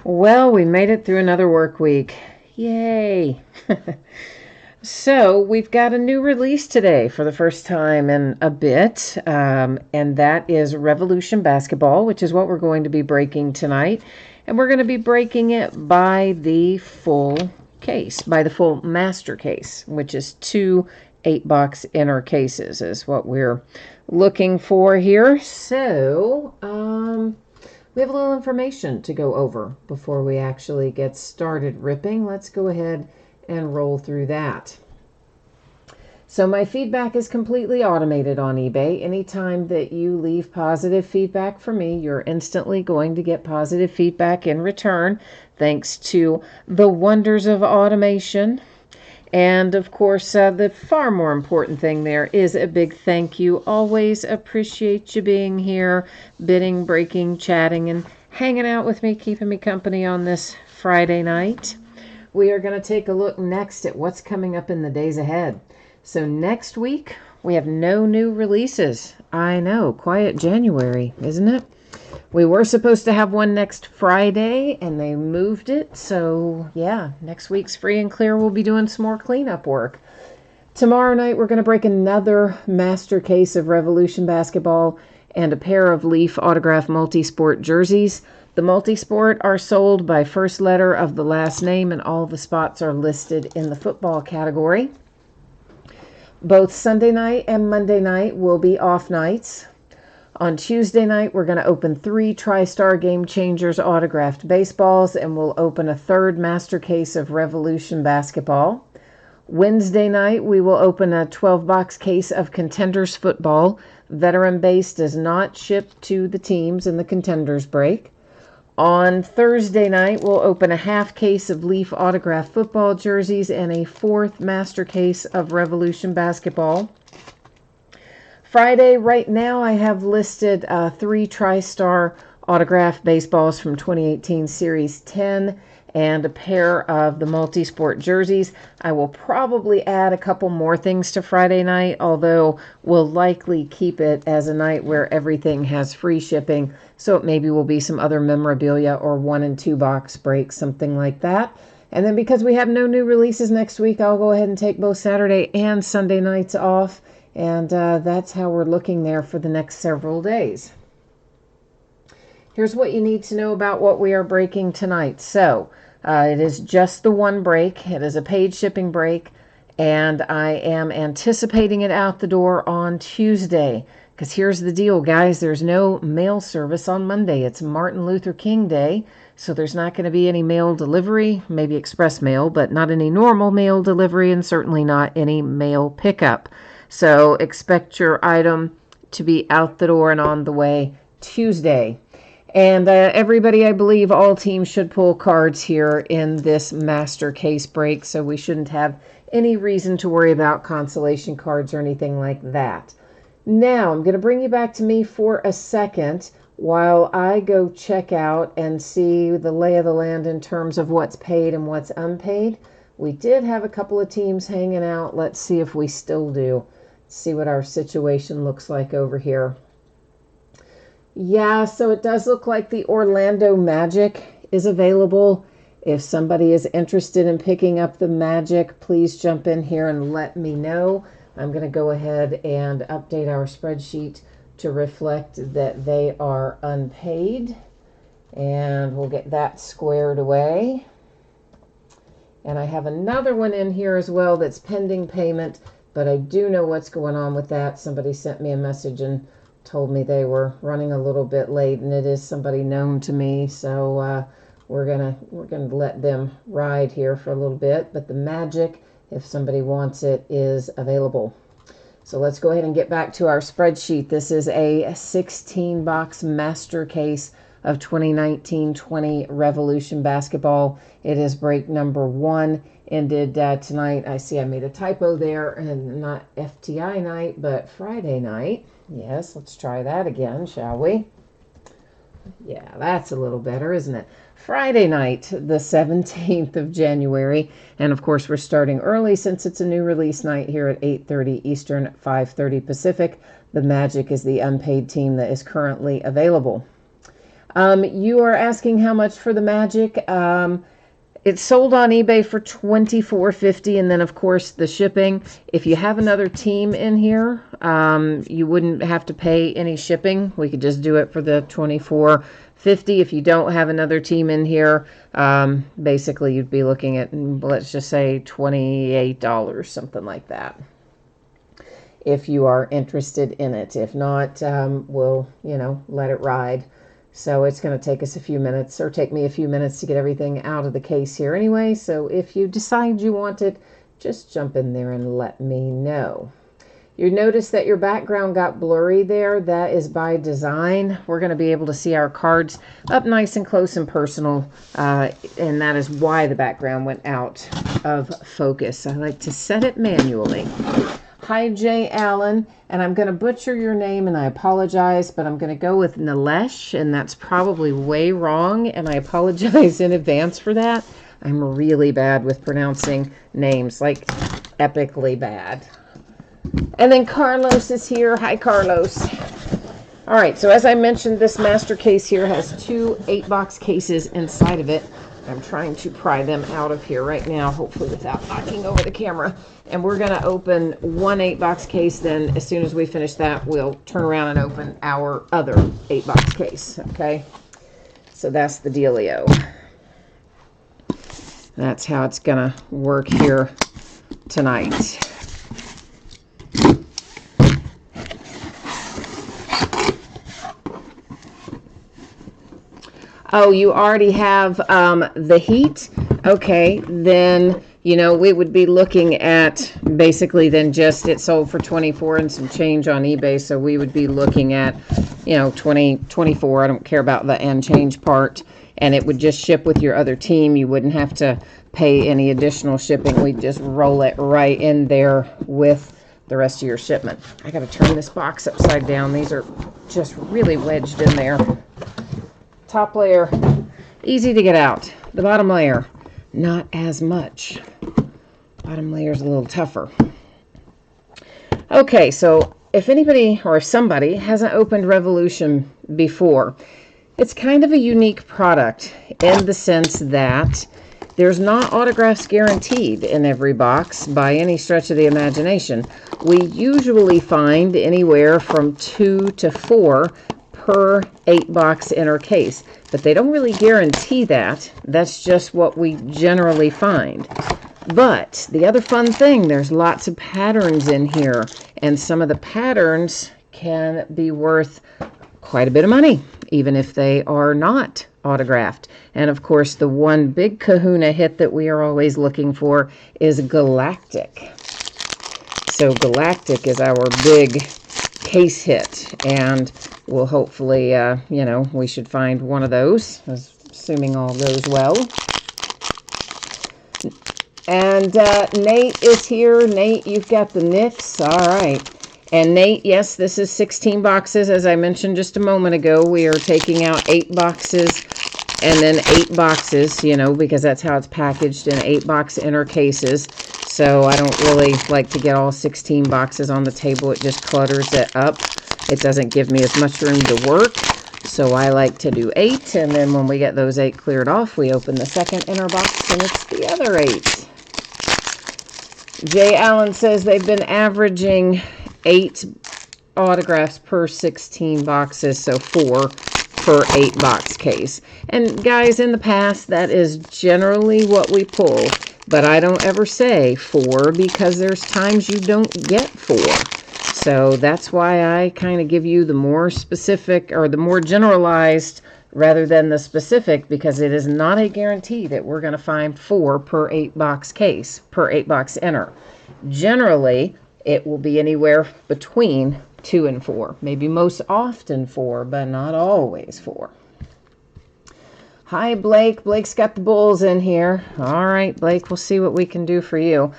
Well, we made it through another work week. Yay! So, we've got a new release today for the first time in a bit, and that is Revolution Basketball, which is what we're going to be breaking tonight. And we're going to be breaking it by the full case, by the full master case, which is two 8-box inner cases, is what we're looking for here. So, we have a little information to go over before we actually get started ripping. Let's go ahead and roll through that. So my feedback is completely automated on eBay. Anytime that you leave positive feedback for me, you're instantly going to get positive feedback in return, thanks to the wonders of automation. And of course, the far more important thing there is a big thank you. Always appreciate you being here, bidding, breaking, chatting, and hanging out with me, keeping me company on this Friday night. We are going to take a look next at what's coming up in the days ahead. So next week, we have no new releases. I know, quiet January, isn't it? We were supposed to have one next Friday, and they moved it. So, yeah, next week's free and clear. We'll be doing some more cleanup work. Tomorrow night, we're going to break another master case of Revolution Basketball and a pair of Leaf autograph multi-sport jerseys. The multi-sport are sold by first letter of the last name, and all the spots are listed in the football category. Both Sunday night and Monday night will be off nights. On Tuesday night, we're going to open 3 TriStar Game Changers autographed baseballs, and we'll open a third master case of Revolution Basketball. Wednesday night, we will open a 12-box case of Contenders football. Veteran base does not ship to the teams in the Contenders break. On Thursday night, we'll open a half case of Leaf autographed football jerseys and a 4th master case of Revolution Basketball. Friday, right now, I have listed 3 TriStar autographed baseballs from 2018 Series 10 and a pair of the multi-sport jerseys. I will probably add a couple more things to Friday night, although we'll likely keep it as a night where everything has free shipping, so it maybe will be some other memorabilia or 1 and 2 box breaks, something like that. And then because we have no new releases next week, I'll go ahead and take both Saturday and Sunday nights off. And that's how we're looking there for the next several days. Here's what you need to know about what we are breaking tonight. So it is just the one break. It is a paid shipping break. And I am anticipating it out the door on Tuesday. Because here's the deal, guys. There's no mail service on Monday. It's Martin Luther King Day. So there's not going to be any mail delivery, maybe express mail, but not any normal mail delivery, and certainly not any mail pickup. So expect your item to be out the door and on the way Tuesday. And everybody, I believe all teams should pull cards here in this master case break, so we shouldn't have any reason to worry about consolation cards or anything like that. Now, I'm going to bring you back to me for a second while I go check out and see the lay of the land in terms of what's paid and what's unpaid. We did have a couple of teams hanging out. Let's see if we still do. See what our situation looks like over here. Yeah, so it does look like the Orlando Magic is available. If somebody is interested in picking up the Magic, please jump in here and let me know. I'm going to go ahead and update our spreadsheet to reflect that they are unpaid. And we'll get that squared away. And I have another one in here as well that's pending payment, but I do know what's going on with that. Somebody sent me a message and told me they were running a little bit late, and it is somebody known to me, so we're gonna let them ride here for a little bit. But the Magic, if somebody wants it, is available. So let's go ahead and get back to our spreadsheet. This is a 16-box master case of 2019-20 Revolution Basketball. It is break number 1. Ended tonight. I see I made a typo there, and not FTI night, but Friday night. Yes, let's try that again, shall we? Yeah, that's a little better, isn't it? Friday night, the 17th of January. And of course, we're starting early since it's a new release night here at 8:30 Eastern, 5:30 Pacific. The Magic is the unpaid team that is currently available. You are asking how much for the Magic. It's sold on eBay for $24.50, and then of course the shipping. If you have another team in here, you wouldn't have to pay any shipping. We could just do it for the $24.50. If you don't have another team in here, basically you'd be looking at, let's just say $28, something like that, if you are interested in it. If not, we'll, let it ride. So it's going to take us a few minutes, or take me a few minutes to get everything out of the case here anyway. So if you decide you want it, just jump in there and let me know. You notice that your background got blurry there. That is by design. We're going to be able to see our cards up nice and close and personal, and that is why the background went out of focus. I like to set it manually. Hi, Jay Allen, and I'm going to butcher your name, and I apologize, but I'm going to go with Nilesh, and that's probably way wrong, and I apologize in advance for that. I'm really bad with pronouncing names, like epically bad. And then Carlos is here. Hi, Carlos. All right, so as I mentioned, this master case here has 2 8-box cases inside of it. I'm trying to pry them out of here right now, hopefully without knocking over the camera. And we're going to open one 8-box case. Then as soon as we finish that, we'll turn around and open our other 8-box case. Okay? So that's the dealio. That's how it's going to work here tonight. Oh, you already have the heat? Okay, then, we would be looking at basically then just it sold for 24 and some change on eBay. So we would be looking at, 24. I don't care about the and change part. And it would just ship with your other team. You wouldn't have to pay any additional shipping. We'd just roll it right in there with the rest of your shipment. I got to turn this box upside down. These are just really wedged in there. Top layer, easy to get out. The bottom layer, not as much. Bottom layer is a little tougher. Okay, so if anybody or if somebody hasn't opened Revolution before, it's kind of a unique product in the sense that there's not autographs guaranteed in every box by any stretch of the imagination. We usually find anywhere from 2 to 4 per 8-box inner case, but they don't really guarantee that. That's just what we generally find. But the other fun thing, there's lots of patterns in here, and some of the patterns can be worth quite a bit of money, even if they are not autographed. And of course, the one big kahuna hit that we are always looking for is Galactic. So Galactic is our big case hit, and we'll hopefully, we should find one of those, assuming all goes well. And Nate is here. Nate, you've got the Knicks. All right. And Nate, yes, this is 16 boxes. As I mentioned just a moment ago, we are taking out 8 boxes and then 8 boxes, because that's how it's packaged in 8-box inner cases. So I don't really like to get all 16 boxes on the table. It just clutters it up. It doesn't give me as much room to work. So I like to do 8. And then when we get those 8 cleared off, we open the second inner box and it's the other 8. Jay Allen says they've been averaging 8 autographs per 16 boxes. So 4 per 8-box case. And guys, in the past, that is generally what we pull. But I don't ever say 4 because there's times you don't get 4. So that's why I kind of give you the more specific or the more generalized rather than the specific, because it is not a guarantee that we're going to find 4 per 8-box case, per 8-box inner. Generally, it will be anywhere between 2 and 4. Maybe most often 4, but not always 4. Hi, Blake. Blake's got the Bulls in here. All right, Blake, we'll see what we can do for you.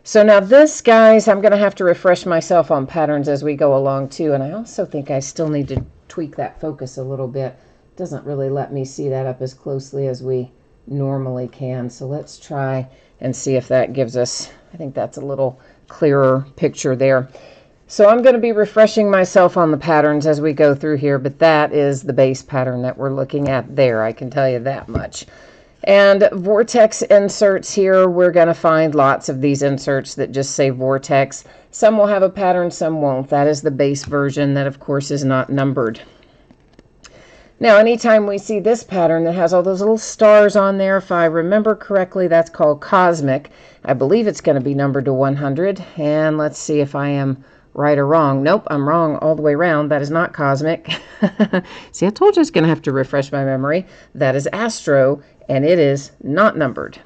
So now this, guys, I'm going to have to refresh myself on patterns as we go along, too. And I also think I still need to tweak that focus a little bit. It doesn't really let me see that up as closely as we normally can. So let's try and see if that gives us, I think that's a little clearer picture there. So I'm going to be refreshing myself on the patterns as we go through here, but that is the base pattern that we're looking at there. I can tell you that much. And vortex inserts here, we're going to find lots of these inserts that just say vortex. Some will have a pattern, some won't. That is the base version that, of course, is not numbered. Now, anytime we see this pattern that has all those little stars on there, if I remember correctly, that's called cosmic. I believe it's going to be numbered to 100. And let's see if I am right or wrong. Nope, I'm wrong all the way around. That is not cosmic. See, I told you I was going to have to refresh my memory. That is astro, and it is not numbered.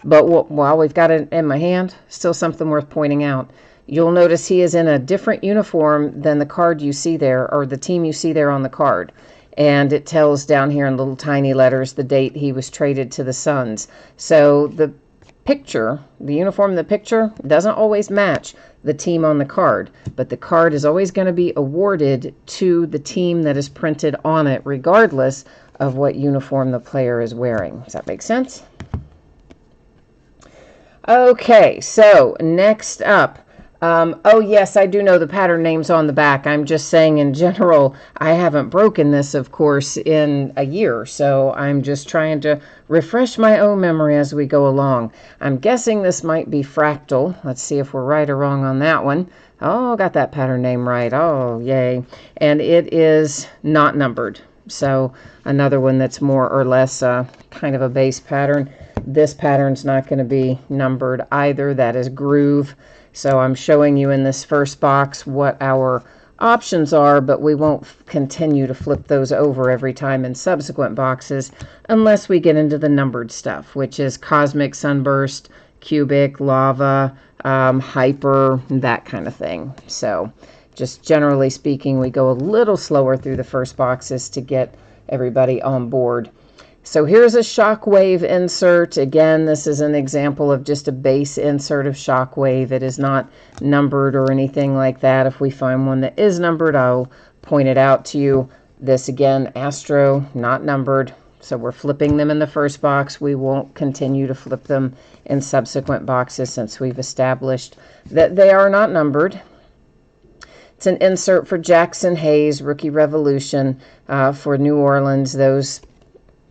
But while we've got it in my hand, still something worth pointing out. You'll notice he is in a different uniform than the card you see there, or the team you see there on the card. And it tells down here in little tiny letters the date he was traded to the Suns. So the picture, the uniform in the picture, doesn't always match the team on the card, but the card is always going to be awarded to the team that is printed on it, regardless of what uniform the player is wearing. Does that make sense? Okay, so next up, oh yes, I do know the pattern names on the back. I'm just saying in general, I haven't broken this, of course, in a year, so I'm just trying to refresh my own memory as we go along. I'm guessing this might be fractal. Let's see if we're right or wrong on that one. Oh, got that pattern name right. Oh, yay. And it is not numbered. So another one that's more or less kind of a base pattern. This pattern's not going to be numbered either. That is groove. So I'm showing you in this first box what our options are, but we won't continue to flip those over every time in subsequent boxes unless we get into the numbered stuff, which is cosmic, sunburst, cubic, lava, hyper, that kind of thing. So just generally speaking, we go a little slower through the first boxes to get everybody on board. So here's a Shockwave insert. Again, this is an example of just a base insert of Shockwave. It is not numbered or anything like that. If we find one that is numbered, I'll point it out to you. This again, Astro, not numbered. So we're flipping them in the first box. We won't continue to flip them in subsequent boxes since we've established that they are not numbered. It's an insert for Jackson Hayes, Rookie Revolution for New Orleans. Those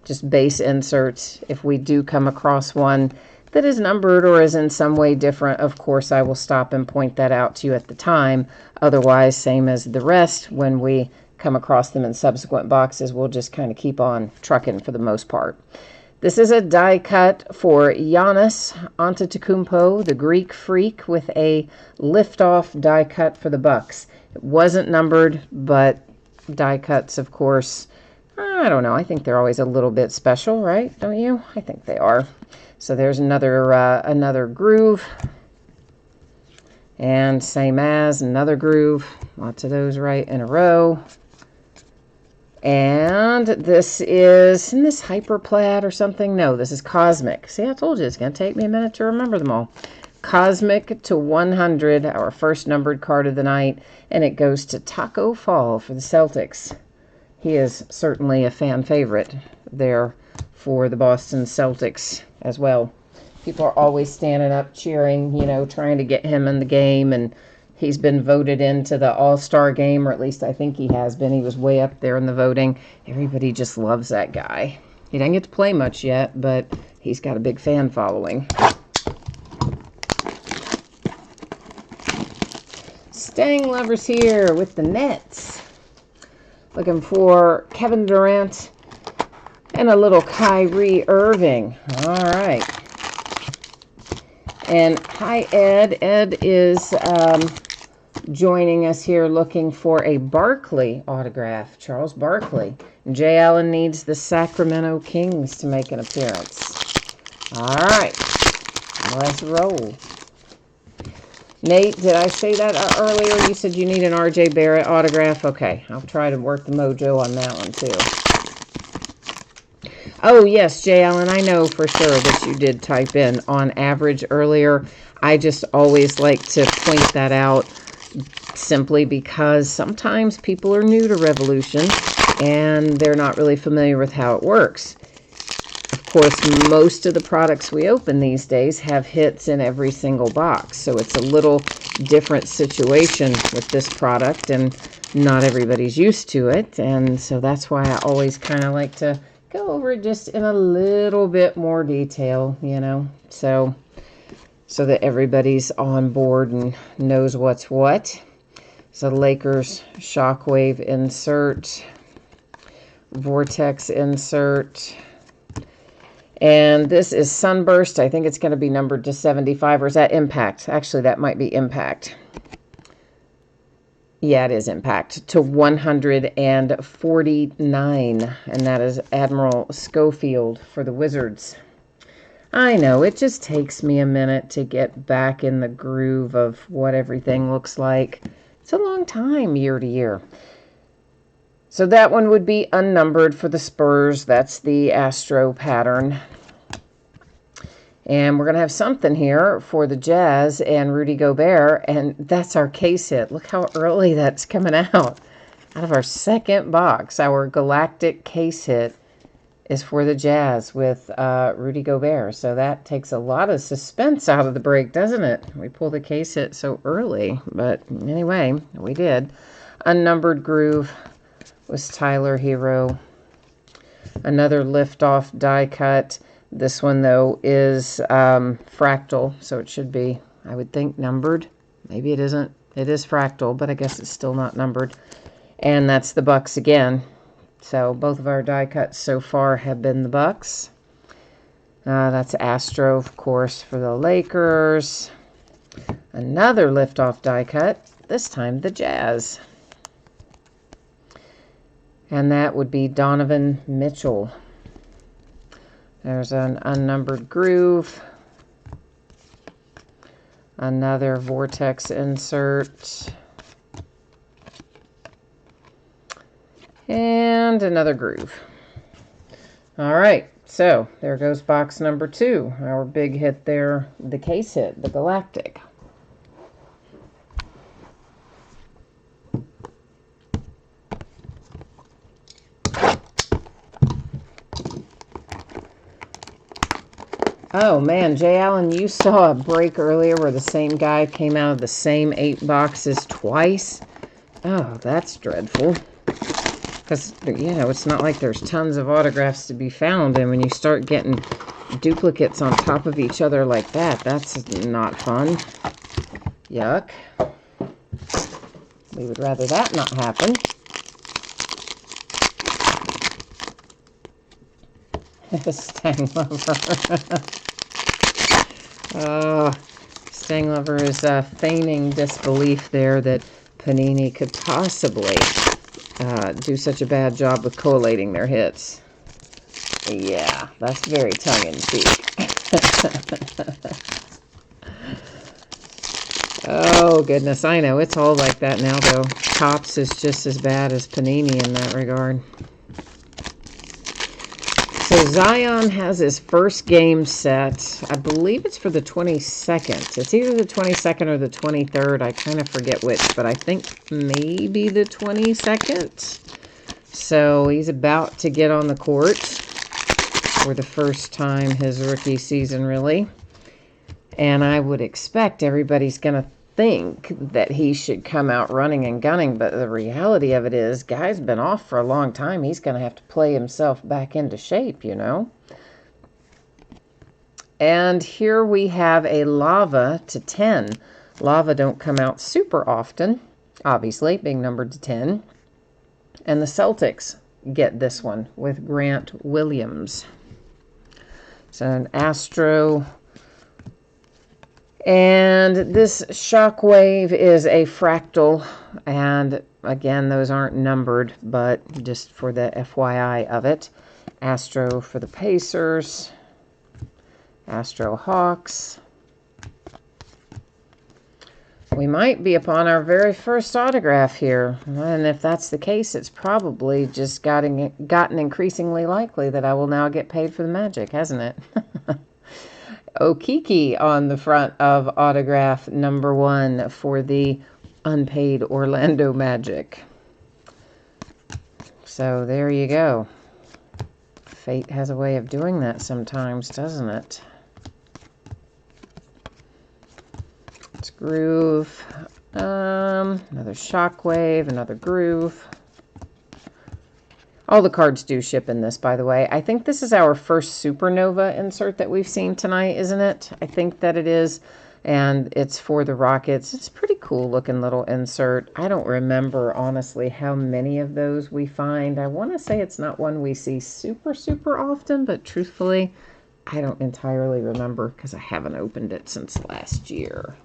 just base inserts. If we do come across one that is numbered or is in some way different, of course, I will stop and point that out to you at the time. Otherwise, same as the rest, when we come across them in subsequent boxes, we'll just kind of keep on trucking for the most part. This is a die cut for Giannis Antetokounmpo, the Greek Freak, with a lift-off die cut for the Bucks. It wasn't numbered, but die cuts, of course, I don't know. I think they're always a little bit special, right? Don't you? I think they are. So there's another groove. And same as another groove. Lots of those right in a row. And this is, isn't this Hyper Plaid or something? No, this is Cosmic. See, I told you it's going to take me a minute to remember them all. Cosmic to 100, our first numbered card of the night. And it goes to Taco Fall for the Celtics. He is certainly a fan favorite there for the Boston Celtics as well. People are always standing up cheering, you know, trying to get him in the game. And he's been voted into the All-Star game, or at least I think he has been. He was way up there in the voting. Everybody just loves that guy. He didn't get to play much yet, but he's got a big fan following. Staying lovers here with the Nets. Looking for Kevin Durant and a little Kyrie Irving. All right. And hi, Ed. Ed is joining us here looking for a Barkley autograph. Charles Barkley. Jay Allen needs the Sacramento Kings to make an appearance. All right. Let's roll. Nate, did I say that earlier? You said you need an R.J. Barrett autograph? Okay, I'll try to work the mojo on that one, too. Oh, yes, Jay Allen, I know for sure that you did type in on average earlier. I just always like to point that out simply because sometimes people are new to Revolution and they're not really familiar with how it works. Of course, most of the products we open these days have hits in every single box, so it's a little different situation with this product, and not everybody's used to it. And so that's why I always kind of like to go over it just in a little bit more detail, you know, so that everybody's on board and knows what's what. So Lakers Shockwave insert, Vortex insert, and this is Sunburst. I think it's going to be numbered to 75, or is that Impact? Actually, that might be Impact. Yeah, it is Impact, to 149, and that is Admiral Schofield for the Wizards. I know, it just takes me a minute to get back in the groove of what everything looks like. It's a long time year to year. So that one would be unnumbered for the Spurs. That's the Astro pattern. And we're going to have something here for the Jazz and Rudy Gobert, and that's our case hit. Look how early that's coming out of our second box. Our Galactic case hit is for the Jazz with Rudy Gobert. So that takes a lot of suspense out of the break, doesn't it? We pull the case hit so early, but anyway, we did. Unnumbered Groove was Tyler Hero. Another Liftoff die cut. This one, though, is fractal, so it should be, I would think, numbered. Maybe it isn't. It is fractal, but I guess it's still not numbered. And that's the Bucks again. So both of our die cuts so far have been the Bucks. That's Astro, of course, for the Lakers. Another Liftoff die cut, this time the Jazz. And that would be Donovan Mitchell. There's an unnumbered Groove. Another Vortex insert. And another Groove. All right, so there goes box number 2. Our big hit there, the case hit, the Galactic. Oh man, Jay Allen, you saw a break earlier where the same guy came out of the same 8 boxes twice? Oh, that's dreadful. Because, you know, it's not like there's tons of autographs to be found, and when you start getting duplicates on top of each other like that, that's not fun. Yuck. We would rather that not happen. Stang Lover. Stang Lover is feigning disbelief there that Panini could possibly do such a bad job with collating their hits. Yeah, that's very tongue-in-cheek. Oh, goodness, I know. It's all like that now, though. Topps is just as bad as Panini in that regard. So Zion has his first game set. I believe it's for the 22nd. It's either the 22nd or the 23rd. I kind of forget which, but I think maybe the 22nd. So he's about to get on the court for the first time his rookie season, really. And I would expect everybody's going to think that he should come out running and gunning, but the reality of it is, guy's been off for a long time. He's going to have to play himself back into shape, you know. And here we have a Lava to 10. Lava don't come out super often, obviously, being numbered to 10. And the Celtics get this one with Grant Williams. So an Astro. And this Shockwave is a fractal, and again, those aren't numbered, but just for the FYI of it. Astro for the Pacers, Astro Hawks. We might be upon our very first autograph here, and if that's the case, it's probably just gotten increasingly likely that I will now get paid for the Magic, hasn't it? Okiki on the front of autograph number 1 for the unpaid Orlando Magic. So there you go. Fate has a way of doing that sometimes, doesn't it? It's Groove. Another Shockwave, another Groove. All the cards do ship in this, by the way. I think this is our first Supernova insert that we've seen tonight, isn't it? I think that it is. And it's for the Rockets. It's a pretty cool looking little insert. I don't remember, honestly, how many of those we find. I want to say it's not one we see super, super often, but truthfully, I don't entirely remember because I haven't opened it since last year.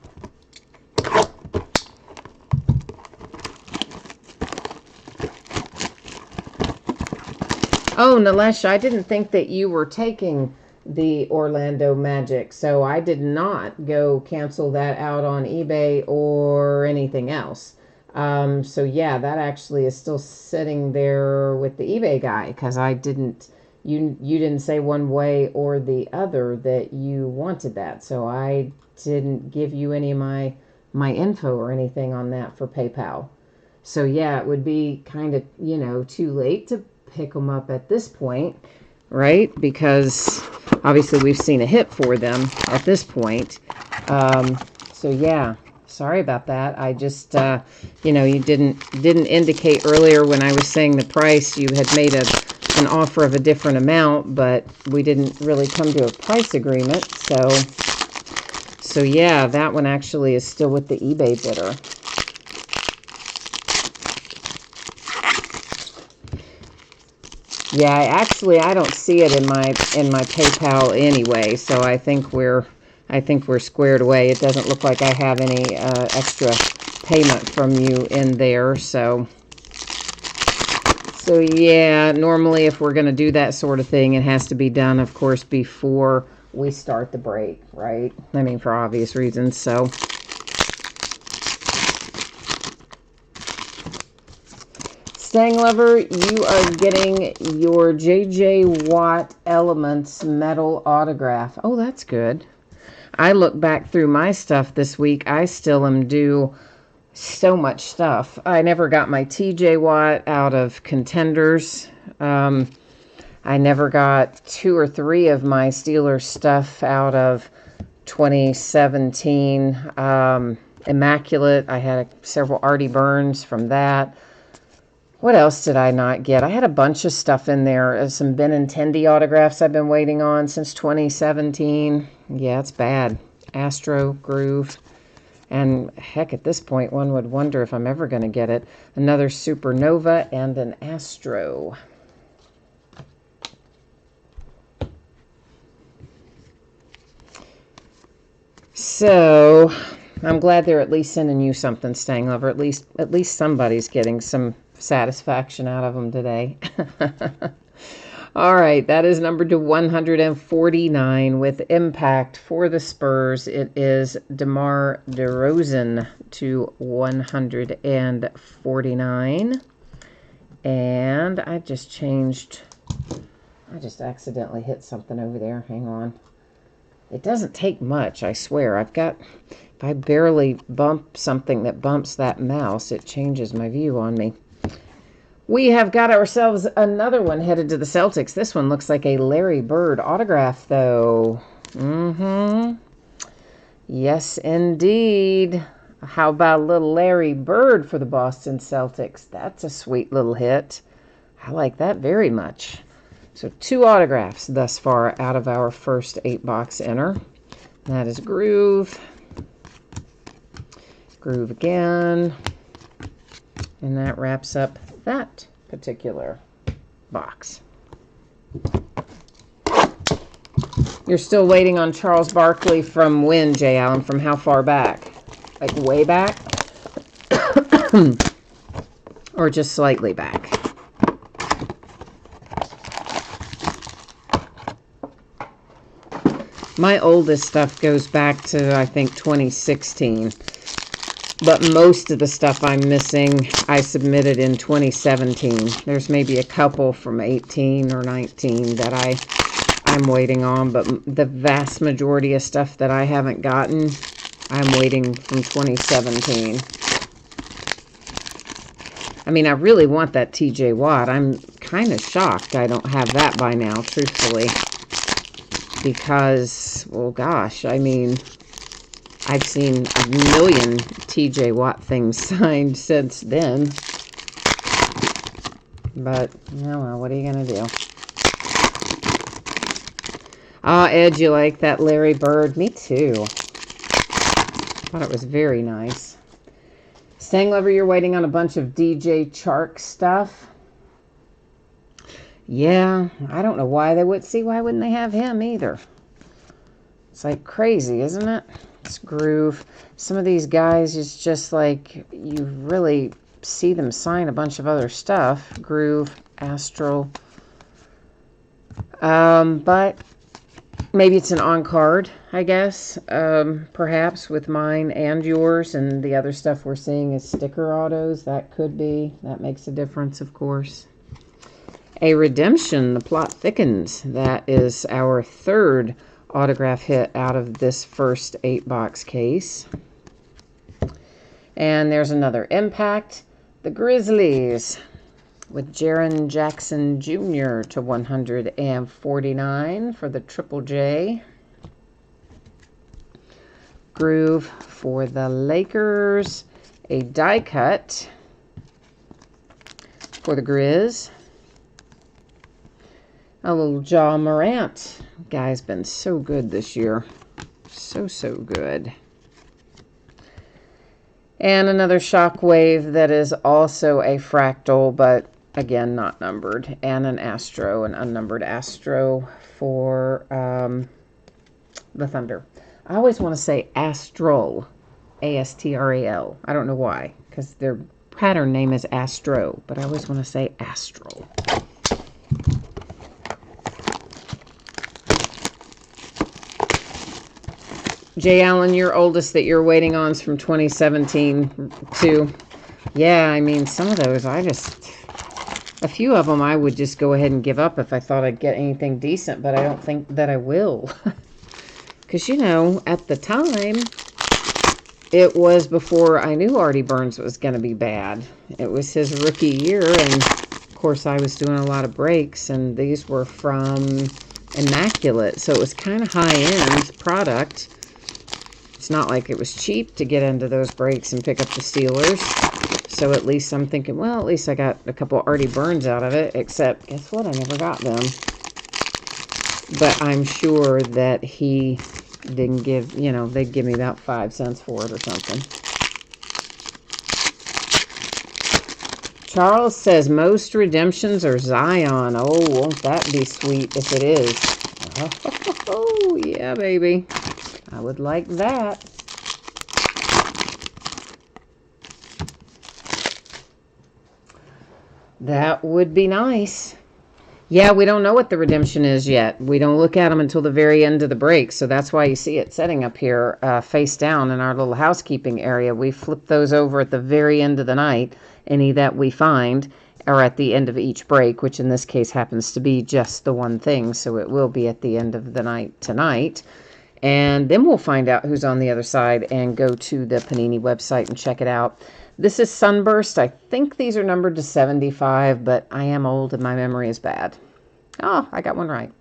Oh, Nalesh, I didn't think that you were taking the Orlando Magic, so I did not go cancel that out on eBay or anything else. So yeah, that actually is still sitting there with the eBay guy because I didn't, you didn't say one way or the other that you wanted that, so I didn't give you any of my info or anything on that for PayPal. So yeah, it would be kind of, you know, too late to pick them up at this point, right? Because obviously we've seen a hit for them at this point. So yeah, sorry about that. I just, you know, you didn't indicate earlier when I was saying the price. You had made an offer of a different amount, but we didn't really come to a price agreement. So yeah, that one actually is still with the eBay bidder. Yeah, I don't see it in my PayPal anyway, so I think we're squared away. It doesn't look like I have any extra payment from you in there, so yeah, normally if we're going to do that sort of thing, it has to be done, of course, before we start the break, right? I mean, for obvious reasons, so Stang Lover, you are getting your J.J. Watt Elements metal autograph. Oh, that's good. I look back through my stuff this week. I still am due so much stuff. I never got my T.J. Watt out of Contenders. I never got 2 or 3 of my Steelers stuff out of 2017. Immaculate. I had several Artie Burns from that. What else did I not get? I had a bunch of stuff in there. Some Benintendi autographs I've been waiting on since 2017. Yeah, it's bad. Astro, Groove. And heck, at this point, one would wonder if I'm ever going to get it. Another Supernova and an Astro. So I'm glad they're at least sending you something, Stang Lover. At least somebody's getting some satisfaction out of them today. All right, that is numbered to 149 with impact for the Spurs. It is DeMar DeRozan to 149. And I just accidentally hit something over there. Hang on. It doesn't take much, I swear. If I barely bump something that bumps that mouse, it changes my view on me. We have got ourselves another one headed to the Celtics. This one looks like a Larry Bird autograph, though. Yes, indeed. How about little Larry Bird for the Boston Celtics? That's a sweet little hit. I like that very much. So 2 autographs thus far out of our first 8-box inner. That is Groove. Groove again. And that wraps up that particular box. You're still waiting on Charles Barkley from when, J. Allen? From how far back? Like way back? Or just slightly back? My oldest stuff goes back to, I think, 2016. But most of the stuff I'm missing, I submitted in 2017. There's maybe a couple from 18 or 19 that I'm waiting on. But the vast majority of stuff that I haven't gotten, I'm waiting from 2017. I mean, I really want that TJ Watt. I'm kind of shocked I don't have that by now, truthfully. Because, well, gosh, I mean, I've seen a million TJ Watt things signed since then. But, oh well, what are you going to do? Ah, Ed, you like that Larry Bird? Me too. Thought it was very nice. Staying Lover, you're waiting on a bunch of DJ Chark stuff. Yeah, I don't know why they would. See, why wouldn't they have him either? It's like crazy, isn't it? It's Groove. Some of these guys is just like, you really see them sign a bunch of other stuff. Groove, Astral. But maybe it's an on-card, I guess. Perhaps with mine and yours, and the other stuff we're seeing is sticker autos. That could be. That makes a difference, of course. A redemption, the plot thickens. That is our third autograph hit out of this first 8-box case. And there's another impact. The Grizzlies with Jaren Jackson Jr. to 149 for the Triple J. Groove for the Lakers. A die cut for the Grizz. A little Ja Morant. Guy's been so good this year. So good. And another Shockwave that is also a fractal, but again, not numbered. And an Astro, an unnumbered Astro for the Thunder. I always want to say Astral. A-S-T-R-A-L. I don't know why, because their pattern name is Astro, but I always want to say Astral. Jay Allen, your oldest that you're waiting on is from 2017 too. Yeah, I mean, some of those, a few of them I would just go ahead and give up if I thought I'd get anything decent, but I don't think that I will. Because, you know, at the time, it was before I knew Artie Burns was going to be bad. It was his rookie year, and of course I was doing a lot of breaks, and these were from Immaculate, so it was kind of high-end product. It's not like it was cheap to get into those breaks and pick up the Steelers. So at least I'm thinking, well, at least I got a couple Artie Burns out of it. Except, guess what? I never got them. But I'm sure that he didn't give, you know, they'd give me about 5 cents for it or something. Charles says most redemptions are Zion. Oh, won't that be sweet if it is? Oh, yeah, baby. I would like that. That would be nice. Yeah, we don't know what the redemption is yet. We don't look at them until the very end of the break. So that's why you see it setting up here face down in our little housekeeping area. We flip those over at the very end of the night. Any that we find are at the end of each break, which in this case happens to be just the one thing. So it will be at the end of the night tonight. And then we'll find out who's on the other side and go to the Panini website and check it out. This is Sunburst. I think these are numbered to 75, but I am old and my memory is bad. Oh, I got one right.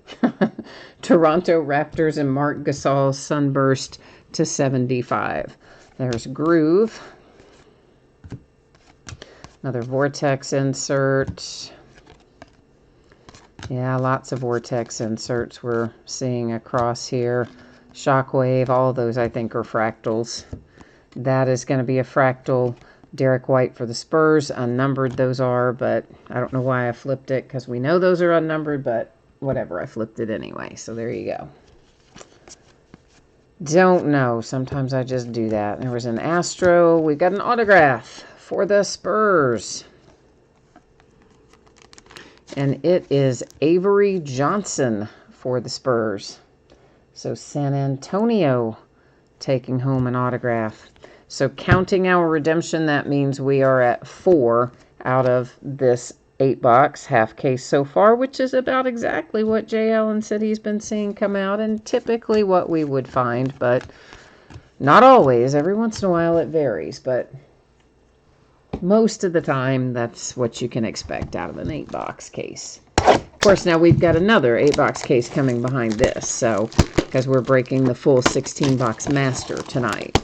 Toronto Raptors and Marc Gasol Sunburst to 75. There's Groove. Another Vortex insert. Yeah, lots of Vortex inserts we're seeing across here. Shockwave, all those I think are fractals. That is going to be a fractal. Derek White for the Spurs, unnumbered those are, but I don't know why I flipped it, because we know those are unnumbered, but whatever, I flipped it anyway, so there you go. Don't know, sometimes I just do that. There was an Astro, we got an autograph for the Spurs. And it is Avery Johnson for the Spurs. So San Antonio taking home an autograph. So counting our redemption, that means we are at 4 out of this 8-box half case so far, which is about exactly what Jay Allen said he's been seeing come out, and typically what we would find, but not always. Every once in a while it varies, but most of the time that's what you can expect out of an 8-box case. Of course, now we've got another 8-box case coming behind this, so because we're breaking the full 16-box master tonight.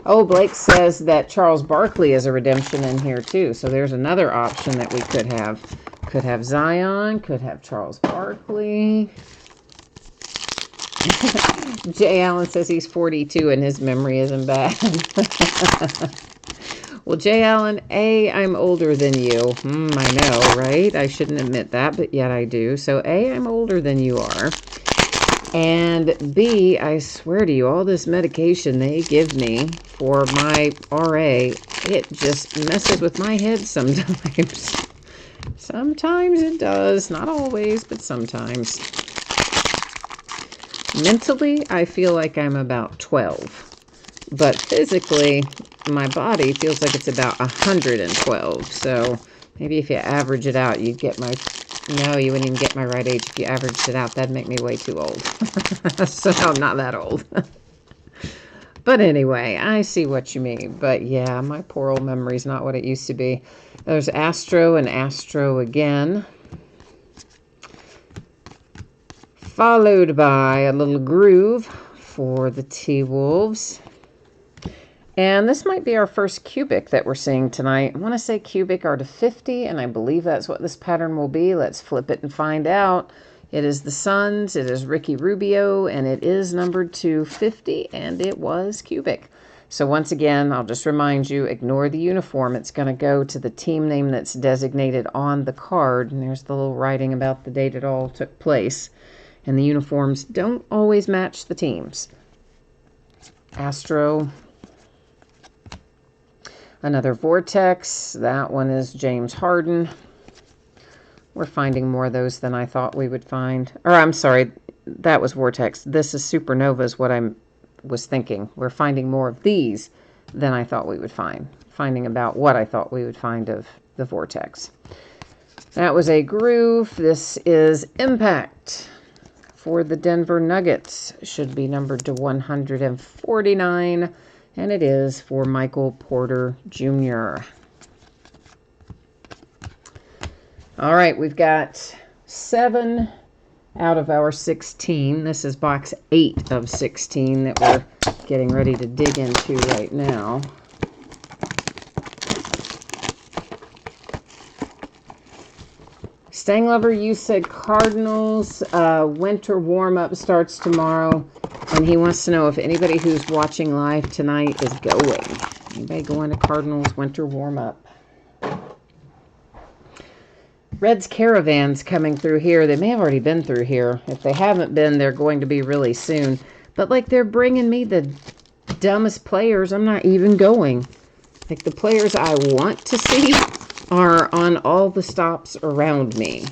Oh, Blake says that Charles Barkley is a redemption in here too, so there's another option that we could have. Could have Zion, could have Charles Barkley. Jay Allen says he's 42 and his memory isn't bad. Well, Jay Allen, A, I'm older than you. I know, right? I shouldn't admit that, but yet I do. So, A, I'm older than you are. And B, I swear to you, all this medication they give me for my RA, it just messes with my head sometimes. Sometimes it does. Not always, but sometimes. Mentally, I feel like I'm about 12. But physically, my body feels like it's about 112. So maybe if you average it out, you'd get my... No, you wouldn't even get my right age if you averaged it out. That'd make me way too old. So I'm not that old. But anyway, I see what you mean. But yeah, my poor old memory's not what it used to be. There's Astro and Astro again. Followed by a little groove for the T-Wolves. And this might be our first cubic that we're seeing tonight. I want to say cubic are to 50, and I believe that's what this pattern will be. Let's flip it and find out. It is the Suns, it is Ricky Rubio, and it is numbered to 50, and it was cubic. So once again, I'll just remind you, ignore the uniform. It's going to go to the team name that's designated on the card, and there's the little writing about the date it all took place. And the uniforms don't always match the teams. Astro. Another Vortex. That one is James Harden. We're finding more of those than I thought we would find. Or I'm sorry, that was Vortex. This is Supernova is what I was thinking. We're finding more of these than I thought we would find. Finding about what I thought we would find of the Vortex. That was a groove. This is Impact for the Denver Nuggets. Should be numbered to 149. And it is for Michael Porter Jr. All right, we've got 7 out of our 16. This is box 8 of 16 that we're getting ready to dig into right now. Stang Lover, you said Cardinals winter warm-up starts tomorrow. And he wants to know if anybody who's watching live tonight is going. Anybody going to Cardinals winter warm-up? Reds Caravan's coming through here. They may have already been through here. If they haven't been, they're going to be really soon. But, like, they're bringing me the dumbest players. I'm not even going. Like, the players I want to see are on all the stops around me.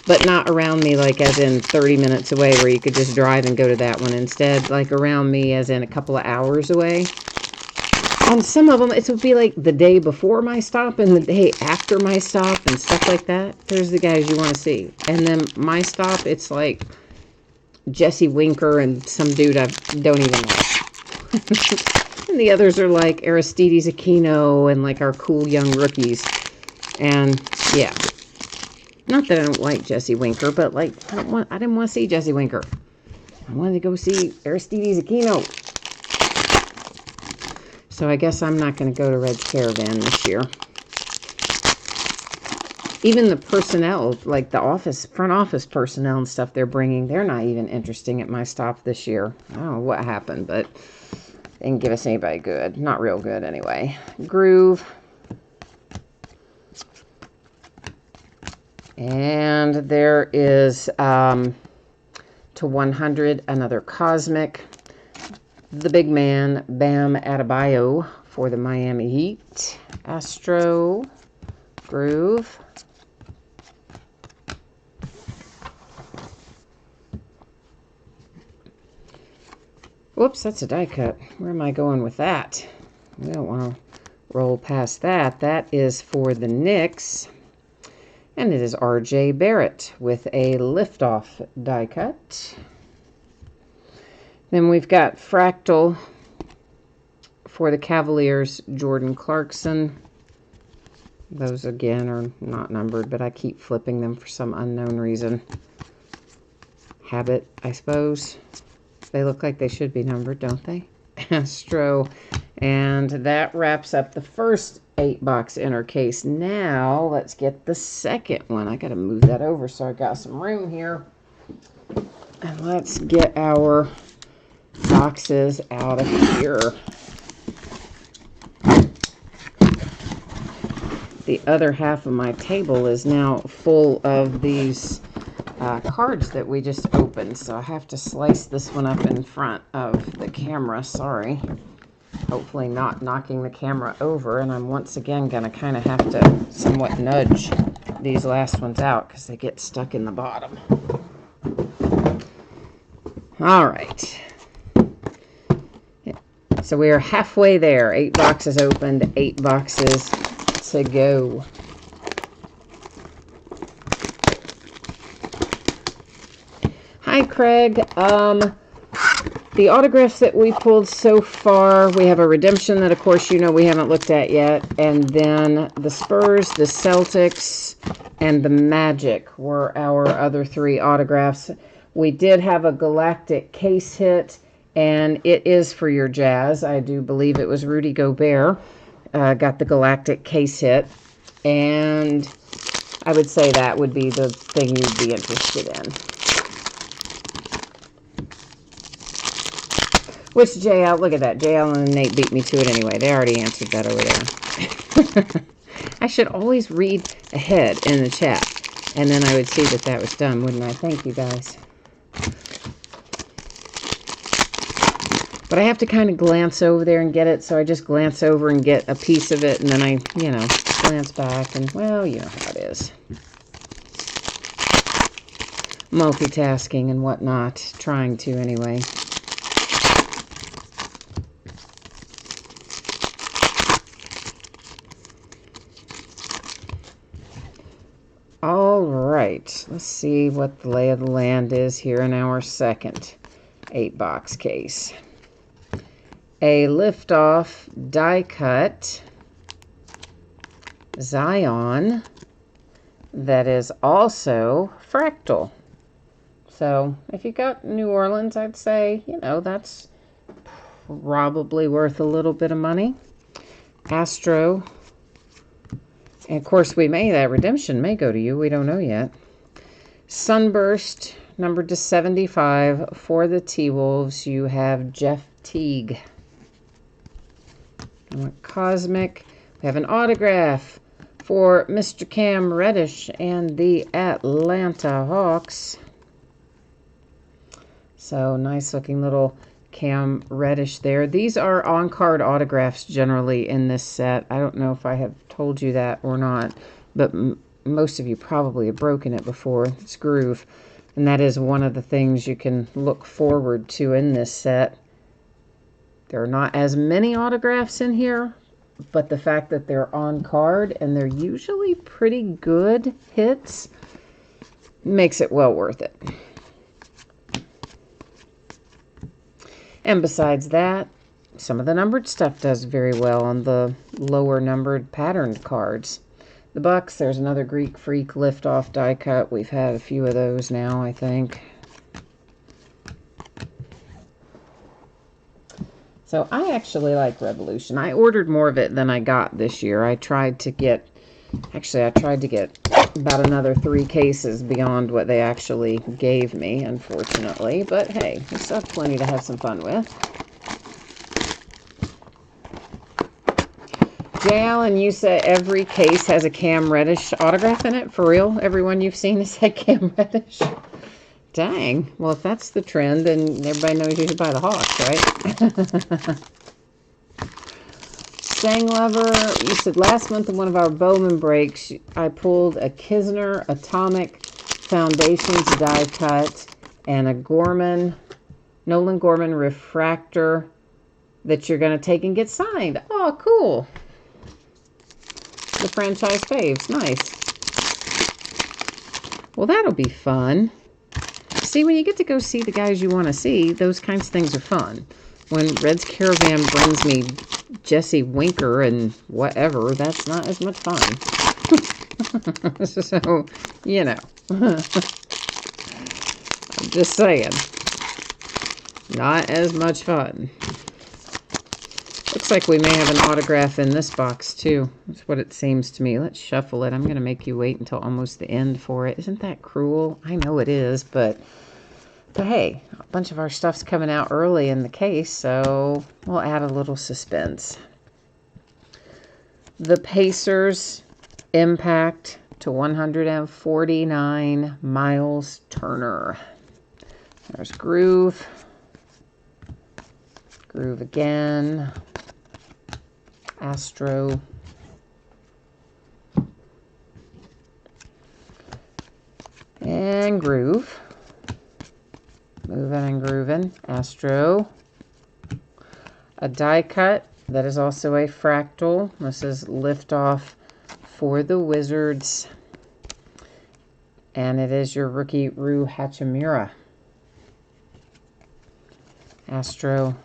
But not around me, like, as in 30 minutes away, where you could just drive and go to that one. Instead, like, around me, as in a couple of hours away. On some of them, it would be, like, the day before my stop and the day after my stop and stuff like that. There's the guys you want to see. And then my stop, it's, like, Jesse Winker and some dude I don't even know. And the others are, like, Aristides Aquino and, like, our cool young rookies. And, yeah. Not that I don't like Jesse Winker, but, like, I didn't want to see Jesse Winker. I wanted to go see Aristides Aquino. So I guess I'm not going to go to Reds Caravan this year. Even the personnel, like the front office personnel and stuff they're bringing, they're not even interesting at my stop this year. I don't know what happened, but they didn't give us anybody good. Not real good, anyway. Groove. And there is, to 100, another Cosmic. The big man, Bam Adebayo, for the Miami Heat. Astro. Groove. Whoops, that's a die cut. Where am I going with that? We don't want to roll past that. That is for the Knicks. And it is R.J. Barrett with a liftoff die cut. Then we've got Those again are not numbered, but I keep flipping them for some unknown reason. Habit, I suppose. They look like they should be numbered, don't they? Astro. And that wraps up the first 8-box inner case. Now, let's get the second one. I got to move that over so I got some room here. And let's get our boxes out of here. The other half of my table is now full of these cards that we just opened. So I have to slice this one up in front of the camera. Sorry. Hopefully not knocking the camera over. And I'm once again going to kind of have to somewhat nudge these last ones out because they get stuck in the bottom. All right. So we are halfway there. 8 boxes opened, 8 boxes to go. Hi, Craig. The autographs that we pulled so far, we have a redemption that, of course, you know we haven't looked at yet. And then the Spurs, the Celtics, and the Magic were our other 3 autographs. We did have a Galactic case hit, and it is for your Jazz. I do believe it was Rudy Gobert. Got the Galactic case hit. And I would say that would be the thing you'd be interested in. Which JL, look at that. JL and Nate beat me to it anyway. They already answered that over there. I should always read ahead in the chat. And then I would see that that was done, wouldn't I? Thank you, guys. But I have to kind of glance over there and get it. So I just glance over and get a piece of it. And then I, you know, glance back. And, well, you know how it is. Multitasking and whatnot. Trying to, anyway. All right, let's see what the lay of the land is here in our second 8-box case. A Liftoff die cut Zion that is also fractal. So if you got New Orleans, I'd say, you know, that's probably worth a little bit of money. Astro. And, of course, that redemption may go to you. We don't know yet. Sunburst, numbered to 75. For the T-Wolves, you have Jeff Teague. Cosmic. We have an autograph for Mr. Cam Reddish and the Atlanta Hawks. So, nice-looking little Cam Reddish there. These are on-card autographs generally in this set. I don't know if I have told you that or not, but most of you probably have broken it before. It's groove, and that is one of the things you can look forward to in this set. There are not as many autographs in here, but the fact that they're on card and they're usually pretty good hits makes it well worth it. And besides that, some of the numbered stuff does very well on the lower numbered patterned cards. The Bucks, there's another Greek Freak Liftoff die cut. We've had a few of those now, I think. So I actually like Revolution. I ordered more of it than I got this year. I tried to get about another 3 cases beyond what they actually gave me, unfortunately. But hey, we still have plenty to have some fun with. J. Allen, you say every case has a Cam Reddish autograph in it? For real? Everyone you've seen has had Cam Reddish? Dang. Well, if that's the trend, then everybody knows you should buy the Hawks, right? Sang Lover, you said last month in one of our Bowman breaks, I pulled a Kisner Atomic Foundations die cut and a Nolan Gorman refractor that you're going to take and get signed. Oh, cool. The franchise faves. Nice. Well, that'll be fun. See, when you get to go see the guys you want to see, those kinds of things are fun. When Red's Caravan brings me Jesse Winker and whatever, that's not as much fun. So, you know, I'm just saying, not as much fun. Looks like we may have an autograph in this box, too. That's what it seems to me. Let's shuffle it. I'm going to make you wait until almost the end for it. Isn't that cruel? I know it is, but hey, a bunch of our stuff's coming out early in the case, so we'll add a little suspense. The Pacers impact to 149, Miles Turner. There's Groove. Groove again. Astro. And Groove. Moving and grooving. Astro. A die cut that is also a fractal. This is Liftoff for the Wizards. And it is your rookie Rui Hachimura. Astro.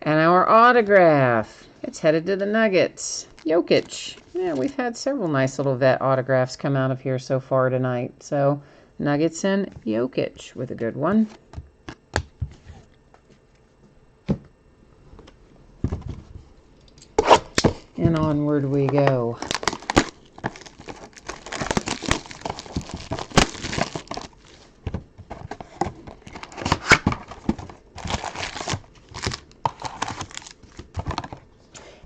And our autograph. It's headed to the Nuggets. Jokic. Yeah, we've had several nice little vet autographs come out of here so far tonight. So, Nuggets and Jokic with a good one. And onward we go.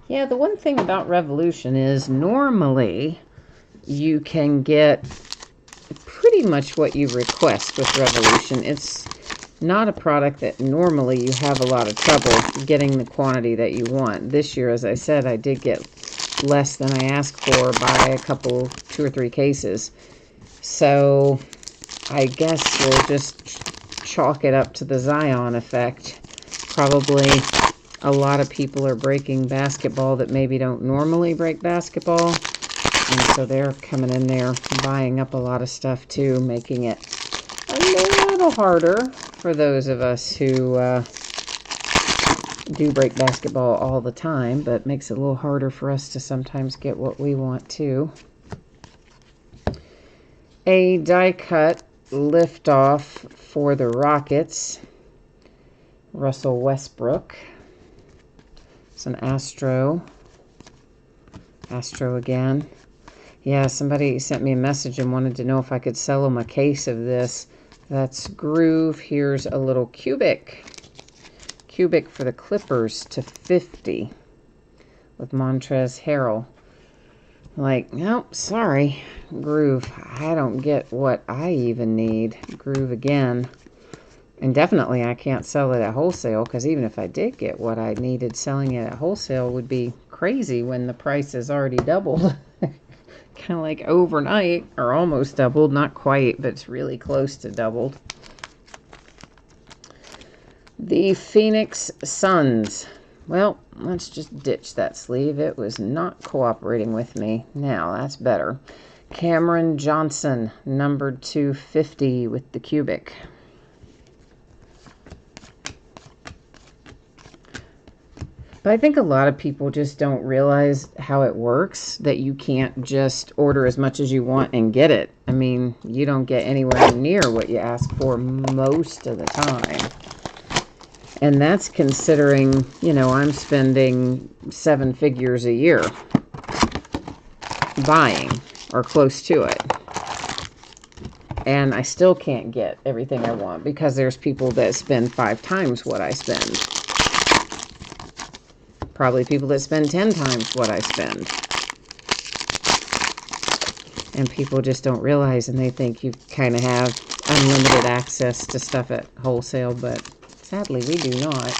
Yeah, the one thing about Revolution is normally you can get pretty much what you request with Revolution. It's not a product that normally you have a lot of trouble getting the quantity that you want. This year, as I said, I did get less than I asked for by a couple, 2 or 3 cases. So I guess we'll just chalk it up to the Zion effect. Probably a lot of people are breaking basketball that maybe don't normally break basketball. And so they're coming in there buying up a lot of stuff too, making it a little harder for those of us who do break basketball all the time, but makes it a little harder for us to sometimes get what we want too. A die cut Liftoff for the Rockets, Russell Westbrook. It's an Astro. Astro again. Yeah, somebody sent me a message and wanted to know if I could sell them a case of this. That's Groove. Here's a little Cubic. Cubic for the Clippers to 50 with Montrezl Harrell. Like, nope, sorry, Groove. I don't get what I even need. Groove again. And definitely I can't sell it at wholesale, because even if I did get what I needed, selling it at wholesale would be crazy when the price is already doubled. Kind of like overnight, or almost doubled. Not quite, but it's really close to doubled. The Phoenix Suns. Well, let's just ditch that sleeve. It was not cooperating with me. Now, that's better. Cameron Johnson, numbered 250 with the Cubic. But I think a lot of people just don't realize how it works, that you can't just order as much as you want and get it. I mean, you don't get anywhere near what you ask for most of the time. And that's considering, you know, I'm spending 7 figures a year buying, or close to it. And I still can't get everything I want, because there's people that spend 5 times what I spend. Probably people that spend 10 times what I spend. And people just don't realize, and they think you kind of have unlimited access to stuff at wholesale, but sadly we do not.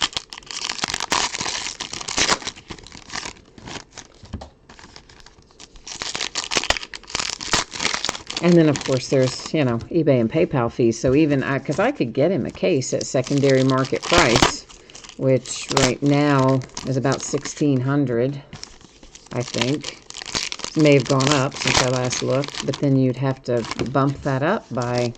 And then, of course, there's, you know, eBay and PayPal fees. So even, because I could get him a case at secondary market price, which right now is about $1,600, I think. It may have gone up since I last looked, but then you'd have to bump that up by,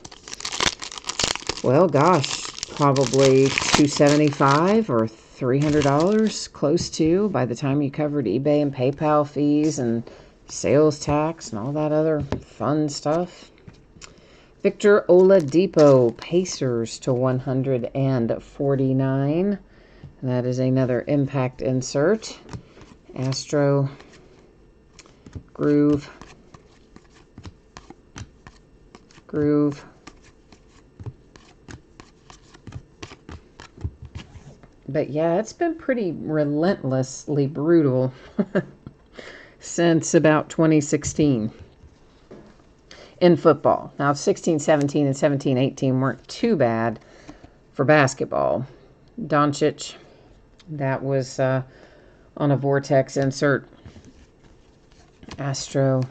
well, gosh, probably $275 or $300, close to, by the time you covered eBay and PayPal fees and sales tax and all that other fun stuff. Victor Oladipo, Pacers to 149. That is another impact insert. Astro, Groove, Groove. But yeah, it's been pretty relentlessly brutal since about 2016 in football. Now, 16-17 and 17-18 weren't too bad for basketball. Doncic, that was on a Vortex insert. Astro.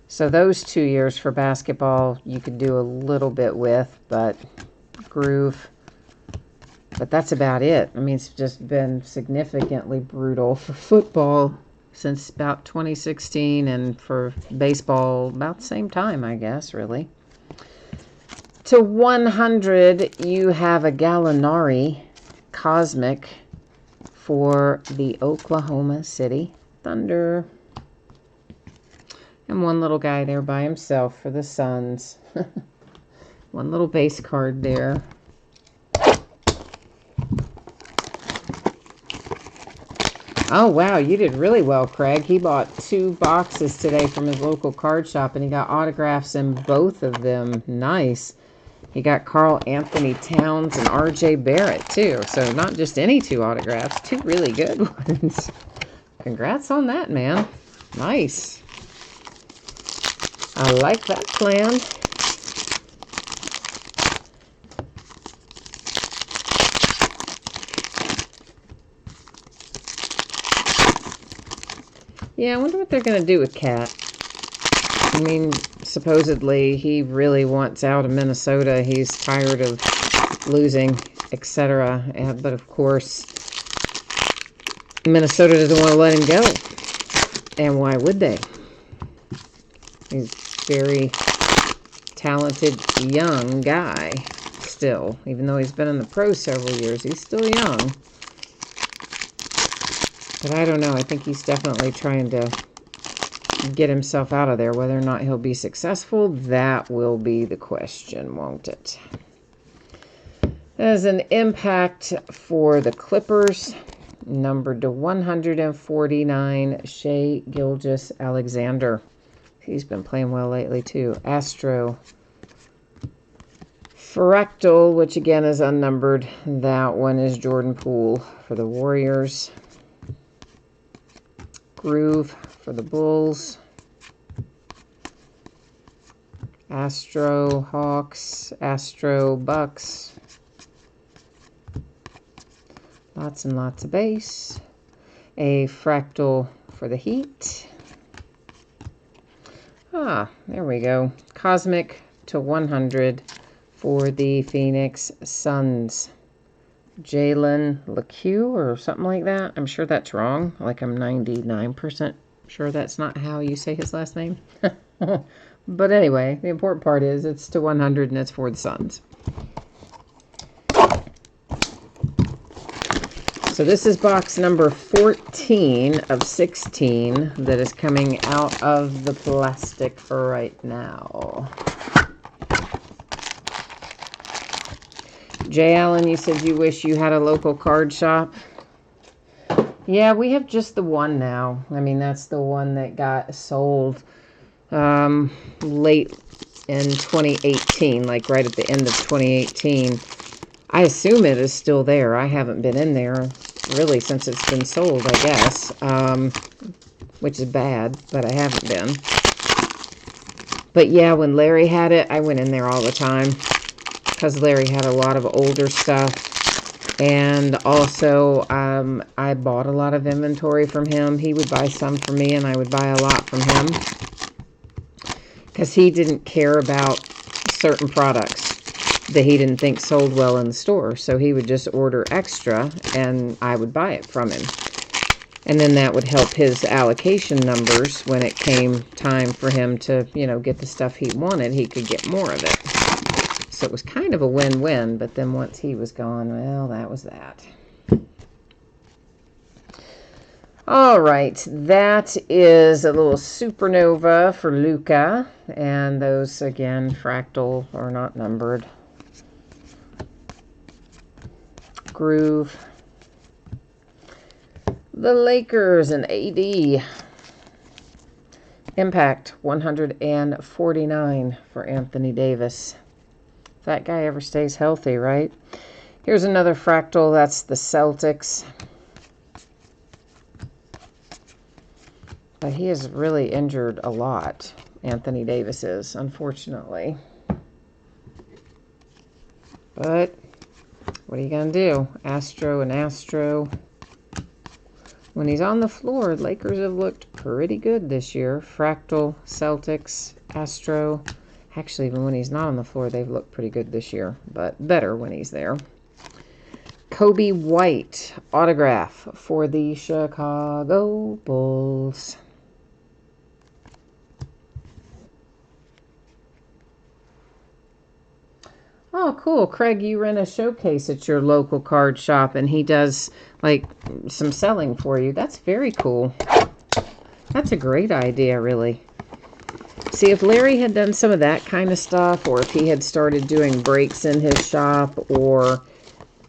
So those 2 years for basketball you could do a little bit with, but Groove. But that's about it. I mean, it's just been significantly brutal for football since about 2016, and for baseball about the same time, I guess, really. To 100, you have a Gallinari Cosmic for the Oklahoma City Thunder. And one little guy there by himself for the Suns. One little base card there. Oh, wow, you did really well, Craig. He bought 2 boxes today from his local card shop, and he got autographs in both of them. Nice. He got Karl Anthony Towns and R.J. Barrett, too. So not just any 2 autographs, 2 really good ones. Congrats on that, man. Nice. I like that plan. Yeah, I wonder what they're going to do with Cat. I mean, supposedly he really wants out of Minnesota. He's tired of losing, etc. But of course, Minnesota doesn't want to let him go. And why would they? He's a very talented young guy still. Even though he's been in the pros several years, he's still young. But I don't know. I think he's definitely trying to get himself out of there. Whether or not he'll be successful, that will be the question, won't it? As an impact for the Clippers, numbered to 149, Shai Gilgeous-Alexander. He's been playing well lately, too. Astro. Fractal, which again is unnumbered. That one is Jordan Poole for the Warriors. Groove for the Bulls. Astro Hawks. Astro Bucks. Lots and lots of base. A fractal for the Heat. Ah, there we go. Cosmic to 100 for the Phoenix Suns. Jalen LeCue or something like that. I'm sure that's wrong. Like I'm 99% sure that's not how you say his last name. But anyway, the important part is it's to 100 and it's for the Suns. So this is box number 14 of 16 that is coming out of the plastic for right now. Jay Allen, you said you wish you had a local card shop. Yeah, we have just the one now. I mean, that's the one that got sold late in 2018, like right at the end of 2018. I assume it is still there. I haven't been in there really since it's been sold, I guess, which is bad, but I haven't been. But yeah, when Larry had it, I went in there all the time because Larry had a lot of older stuff. And also, I bought a lot of inventory from him. He would buy some for me, and I would buy a lot from him because he didn't care about certain products that he didn't think sold well in the store. So he would just order extra, and I would buy it from him. And then that would help his allocation numbers when it came time for him to, you know, get the stuff he wanted. He could get more of it. So it was kind of a win-win, but then once he was gone, well, that was that. All right, that is a little supernova for Luca, and those again fractal are not numbered. Groove. The Lakers and AD. Impact 149 for Anthony Davis. If that guy ever stays healthy, right? Here's another fractal. That's the Celtics. But he is really injured a lot. Anthony Davis is, unfortunately. But what are you going to do? Astro and Astro. When he's on the floor, Lakers have looked pretty good this year. Fractal, Celtics, Astro. Actually, even when he's not on the floor, they've looked pretty good this year. But better when he's there. Kobe White, autograph for the Chicago Bulls. Oh, cool. Craig, you run a showcase at your local card shop, and he does, like, some selling for you. That's very cool. That's a great idea, really. See, if Larry had done some of that kind of stuff, or if he had started doing breaks in his shop, or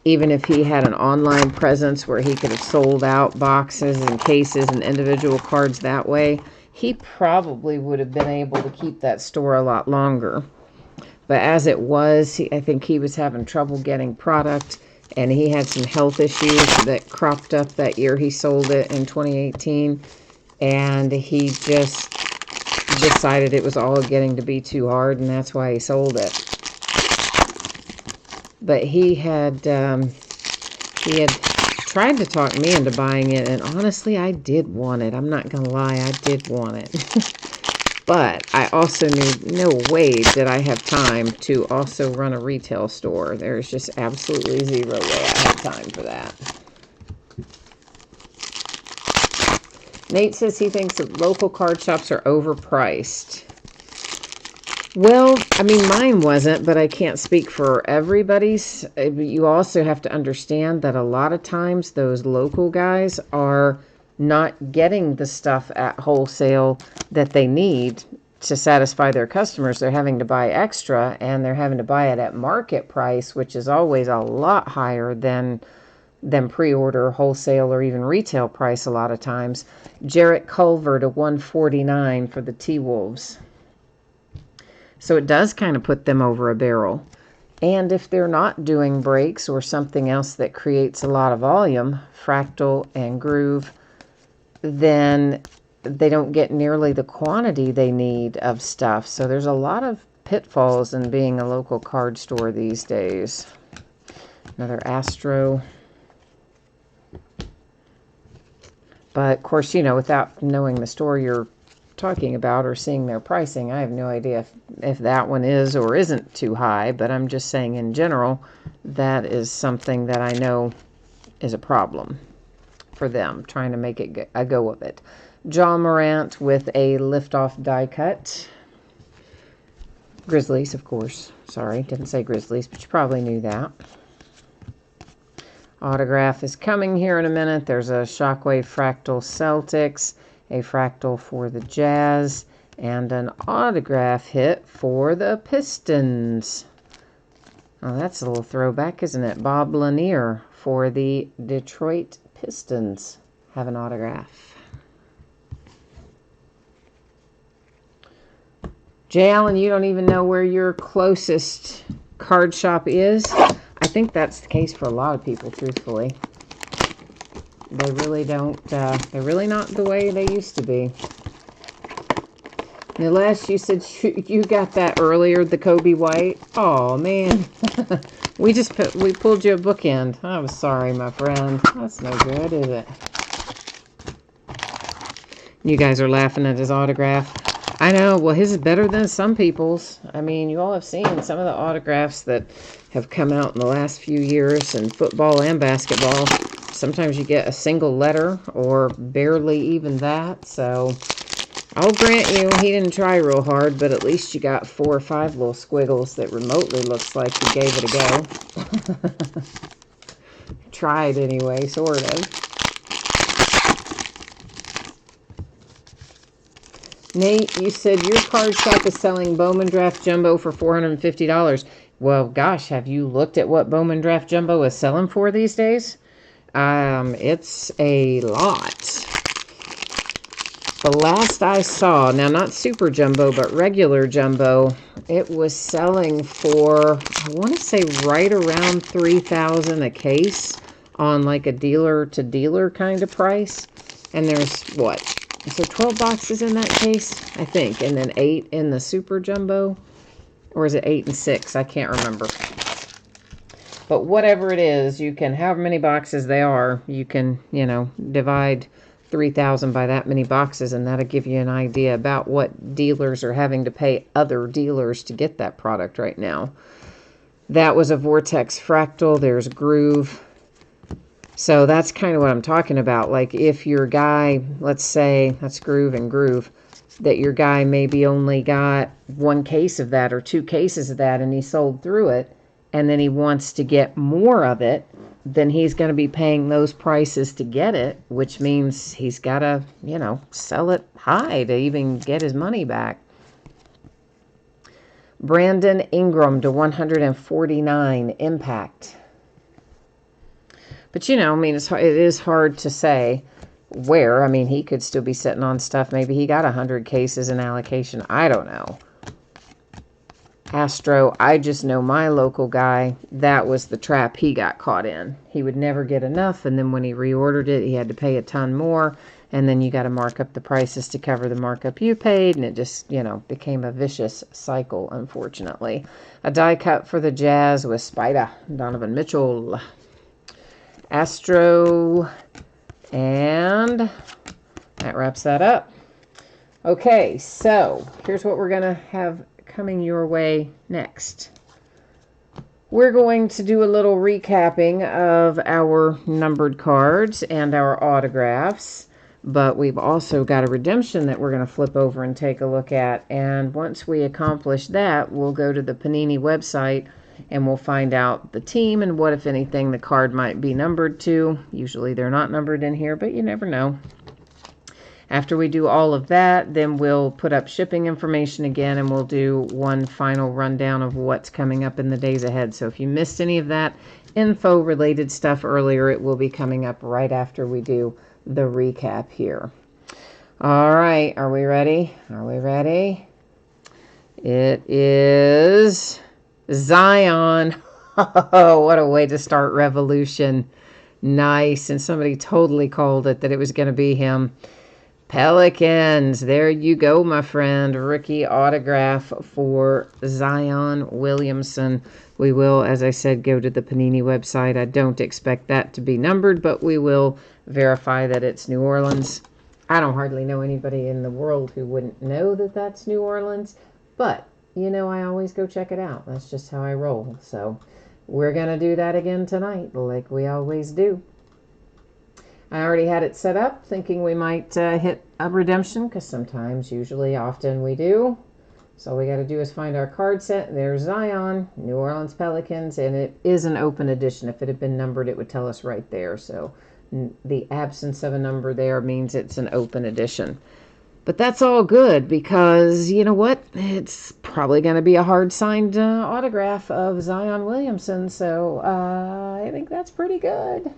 even if he had an online presence where he could have sold out boxes and cases and individual cards that way, he probably would have been able to keep that store a lot longer. But as it was, I think he was having trouble getting product, and he had some health issues that cropped up that year he sold it in 2018, and he just decided it was all getting to be too hard, and that's why he sold it. But he had tried to talk me into buying it, and honestly, I did want it. I'm not gonna lie, I did want it. But I also knew no way did I have time to also run a retail store. There's just absolutely zero way I had time for that. Nate says he thinks that local card shops are overpriced. Well, I mean, mine wasn't, but I can't speak for everybody's. You also have to understand that a lot of times those local guys are not getting the stuff at wholesale that they need to satisfy their customers. They're having to buy extra, and they're having to buy it at market price, which is always a lot higher than pre-order, wholesale, or even retail price a lot of times. Jarrett Culver to 149 for the T-Wolves. So it does kind of put them over a barrel. And if they're not doing breaks or something else that creates a lot of volume, fractal and groove, then they don't get nearly the quantity they need of stuff. So there's a lot of pitfalls in being a local card store these days. Another Astro. But of course, you know, without knowing the store you're talking about or seeing their pricing, I have no idea if that one is or isn't too high. But I'm just saying in general, that is something that I know is a problem for them, trying to make it a go of it. Ja Morant with a liftoff die cut. Grizzlies, of course. Sorry, didn't say Grizzlies, but you probably knew that. Autograph is coming here in a minute. There's a Shockwave Fractal Celtics, a Fractal for the Jazz, and an autograph hit for the Pistons. Oh, that's a little throwback, isn't it? Bob Lanier for the Detroit Pistons have an autograph. Jay Allen, you don't even know where your closest card shop is. I think that's the case for a lot of people, truthfully. They really don't, they're really not the way they used to be. Nilesh, you said you got that earlier, the Kobe White. Oh, man. we pulled you a bookend. I'm sorry, my friend. That's no good, is it? You guys are laughing at his autograph. I know. Well, his is better than some people's. I mean, you all have seen some of the autographs that have come out in the last few years in football and basketball. Sometimes you get a single letter or barely even that. So I'll grant you he didn't try real hard, but at least you got 4 or 5 little squiggles that remotely looks like he gave it a go. Tried anyway, sort of. Nate, you said your card shop is selling Bowman Draft Jumbo for $450. Well, gosh, have you looked at what Bowman Draft Jumbo is selling for these days? It's a lot. The last I saw, now not Super Jumbo, but regular Jumbo, it was selling for, I want to say right around $3,000 a case on like a dealer-to-dealer kind of price. And there's, what, so 12 boxes in that case, I think, and then 8 in the Super Jumbo, or is it 8 and 6? I can't remember. But whatever it is, you can, however many boxes they are, you can, you know, divide 3,000 by that many boxes, and that'll give you an idea about what dealers are having to pay other dealers to get that product right now. That was a Vortex Fractal. There's Groove. So that's kind of what I'm talking about. Like if your guy, let's say, that's Groove and Groove, that your guy maybe only got 1 case of that or 2 cases of that and he sold through it, and then he wants to get more of it, then he's going to be paying those prices to get it, which means he's got to, you know, sell it high to even get his money back. Brandon Ingram to 149 Impact. But, you know, I mean, it is hard to say where. I mean, he could still be sitting on stuff. Maybe he got 100 cases in allocation. I don't know. Astro, I just know my local guy, that was the trap he got caught in. He would never get enough, and then when he reordered it, he had to pay a ton more, and then you got to mark up the prices to cover the markup you paid, and it just, you know, became a vicious cycle, unfortunately. A die cut for the Jazz with Spider, Donovan Mitchell. Astro, and that wraps that up. Okay, so here's what we're going to have coming your way next. We're going to do a little recapping of our numbered cards and our autographs, but we've also got a redemption that we're going to flip over and take a look at, and once we accomplish that, we'll go to the Panini website and we'll find out the team and what, if anything, the card might be numbered to. Usually they're not numbered in here, but you never know. After we do all of that, then we'll put up shipping information again, and we'll do one final rundown of what's coming up in the days ahead. So if you missed any of that info-related stuff earlier, it will be coming up right after we do the recap here. All right, are we ready? Are we ready? It is Zion. Oh, what a way to start Revolution. Nice. And somebody totally called it that it was going to be him. Pelicans. There you go, my friend. Rookie autograph for Zion Williamson. We will, as I said, go to the Panini website. I don't expect that to be numbered, but we will verify that it's New Orleans. I don't hardly know anybody in the world who wouldn't know that that's New Orleans, but you know, I always go check it out. That's just how I roll. So we're going to do that again tonight, like we always do. I already had it set up, thinking we might hit a redemption, because sometimes, usually, often we do. So all we got to do is find our card set. There's Zion, New Orleans Pelicans, and it is an open edition. If it had been numbered, it would tell us right there. So the absence of a number there means it's an open edition. But that's all good, because, you know what? It's probably going to be a hard-signed autograph of Zion Williamson, so I think that's pretty good.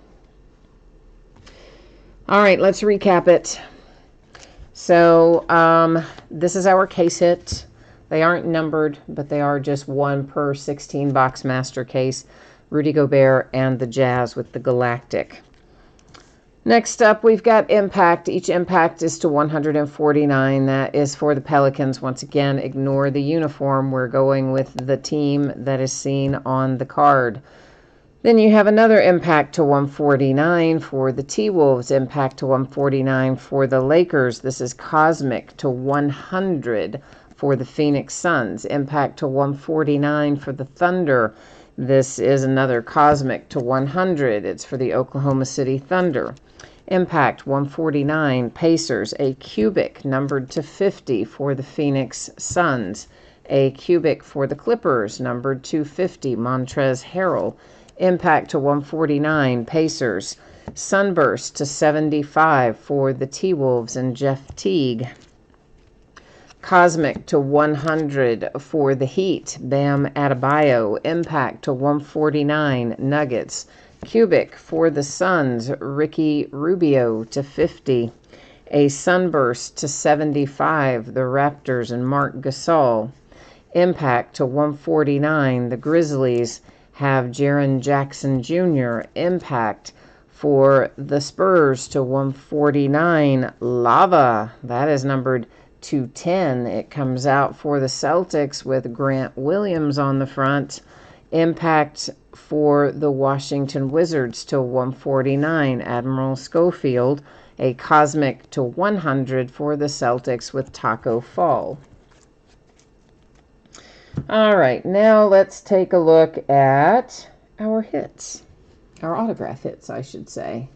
All right, let's recap it. So this is our case hit. They aren't numbered, but they are just 1 per 16-box master case. Rudy Gobert and the Jazz with the Galactic. Next up, we've got Impact. Each Impact is to 149. That is for the Pelicans. Once again, ignore the uniform. We're going with the team that is seen on the card. Then you have another Impact to 149 for the T-Wolves. Impact to 149 for the Lakers. This is Cosmic to 100 for the Phoenix Suns. Impact to 149 for the Thunder. This is another Cosmic to 100. It's for the Oklahoma City Thunder. Impact 149, Pacers, a cubic numbered to 50 for the Phoenix Suns. A cubic for the Clippers, numbered to 50, Montrezl Harrell. Impact to 149, Pacers. Sunburst to 75 for the T-Wolves and Jeff Teague. Cosmic to 100 for the Heat, Bam Adebayo. Impact to 149, Nuggets. Cubic for the Suns, Ricky Rubio to 50. A Sunburst to 75, the Raptors and Marc Gasol. Impact to 149, the Grizzlies have Jaren Jackson Jr. Impact for the Spurs to 149, Lava. That is numbered 210. It comes out for the Celtics with Grant Williams on the front. Impact for the Washington Wizards to 149, Admiral Schofield. A Cosmic to 100 for the Celtics with Taco Fall. All right, now let's take a look at our hits. Our autograph hits, I should say.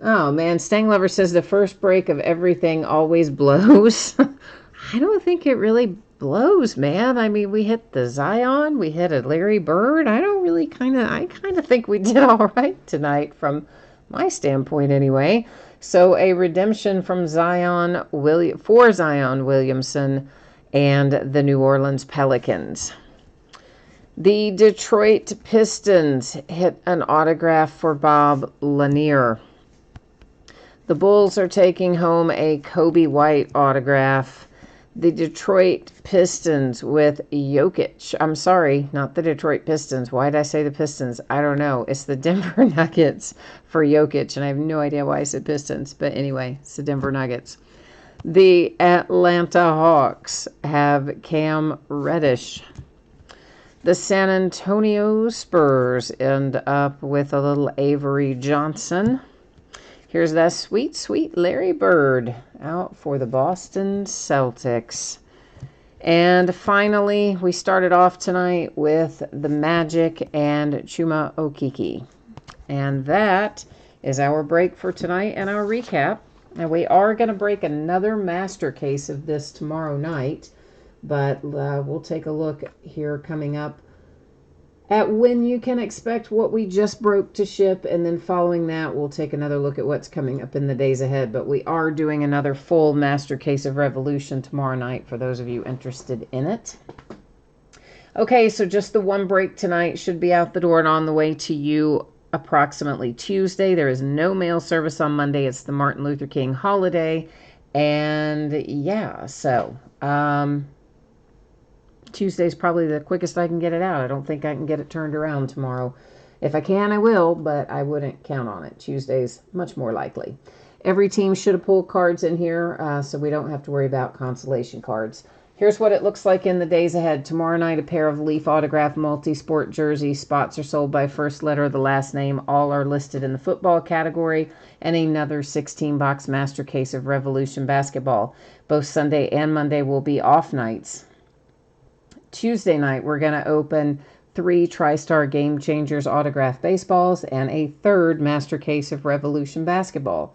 Oh, man, Stang Lover says the first break of everything always blows. I don't think it really blows, man. I mean, we hit the Zion. We hit a Larry Bird. I kind of think we did all right tonight from my standpoint anyway. So a redemption from Zion Williamson and the New Orleans Pelicans. The Detroit Pistons hit an autograph for Bob Lanier. The Bulls are taking home a Kobe White autograph. The Detroit Pistons with Jokic. I'm sorry, not the Detroit Pistons. Why did I say the Pistons? I don't know. It's the Denver Nuggets for Jokic, and I have no idea why I said Pistons. But anyway, it's the Denver Nuggets. The Atlanta Hawks have Cam Reddish. The San Antonio Spurs end up with a little Avery Johnson. Here's that sweet, sweet Larry Bird out for the Boston Celtics. And finally, we started off tonight with the Magic and Chuma Okeke. And that is our break for tonight and our recap. And we are going to break another master case of this tomorrow night. But we'll take a look here coming up at when you can expect what we just broke to ship. And then following that, we'll take another look at what's coming up in the days ahead. But we are doing another full master case of Revolution tomorrow night for those of you interested in it. Okay, so just the one break tonight should be out the door and on the way to you approximately Tuesday. There is no mail service on Monday. It's the Martin Luther King holiday. And yeah, so Tuesday's probably the quickest I can get it out. I don't think I can get it turned around tomorrow. If I can, I will, but I wouldn't count on it. Tuesday's much more likely. Every team should have pulled cards in here, so we don't have to worry about consolation cards. Here's what it looks like in the days ahead. Tomorrow night, a pair of Leaf Autograph multi-sport jerseys. Spots are sold by first letter of the last name. All are listed in the football category. And another 16-box master case of Revolution basketball. Both Sunday and Monday will be off nights. Tuesday night, we're going to open 3 TriStar Game Changers autograph baseballs and a third master case of Revolution basketball.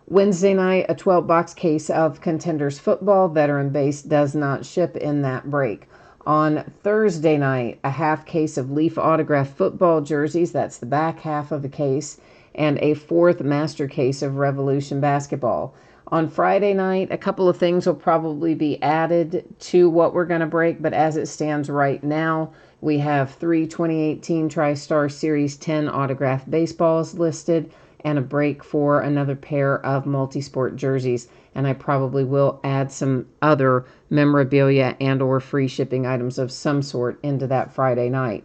Wednesday night, a 12-box case of Contenders football. Veteran base does not ship in that break. On Thursday night, a half case of Leaf autograph football jerseys. That's the back half of the case. And a 4th master case of Revolution basketball. On Friday night, a couple of things will probably be added to what we're going to break, but as it stands right now, we have 3 2018 TriStar Series 10 autograph baseballs listed and a break for another pair of multi-sport jerseys. And I probably will add some other memorabilia and or free shipping items of some sort into that Friday night.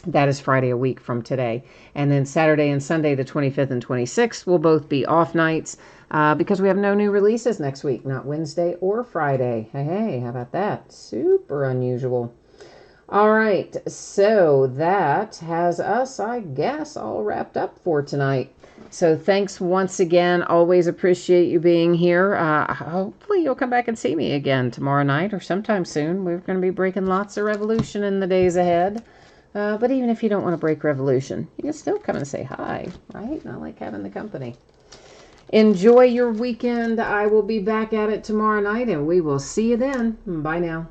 That is Friday a week from today. And then Saturday and Sunday, the 25th and 26th, will both be off nights because we have no new releases next week, not Wednesday or Friday. Hey, how about that? Super unusual. All right, so that has us, I guess, all wrapped up for tonight. So thanks once again. Always appreciate you being here. Hopefully you'll come back and see me again tomorrow night or sometime soon. We're going to be breaking lots of Revolution in the days ahead. But even if you don't want to break Revolution, you can still come and say hi, right? I like having the company. Enjoy your weekend. I will be back at it tomorrow night, and we will see you then. Bye now.